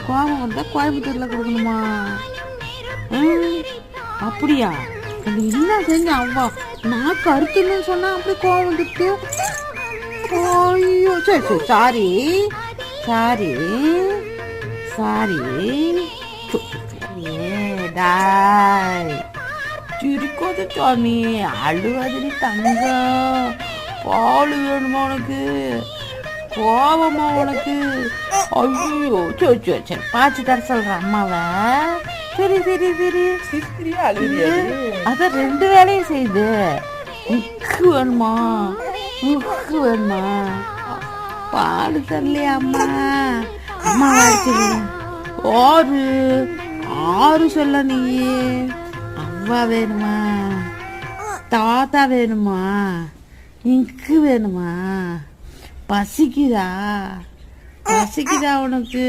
கோபம் வந்தா கோயம்புத்தூர்ல கொடுக்கணுமா? அப்படியா? என்ன செஞ்ச அவ்வா நான் கருத்துன்னு சொன்னா அப்படி கோவம் வந்துட்டு. ஐயோ சரி சரி சாரி சாரி சாரி. சிரிக்காத சாமி, அழுவாதிரி தங்கம். பால் வேணுமா உனக்கு? கோவமா உனக்கு? ஐயோ சரி சரி சரி பாய்ச்சி தர சொல்றேன் அம்மாவை. சரி சரி சரி அதான் 2 வேலையும் செய்யுது. உக்கு வேணுமா? உக்கு வேணுமா? பால் தரலையா அம்மா? அம்மா வாய்ச்சி ஆறு ஆறு சொல்ல நீ. அவ்வா வேணுமா? தாத்தா வேணுமா? இங்கு வேணுமா? பசிக்குதா? பசிக்குதா உனக்கு?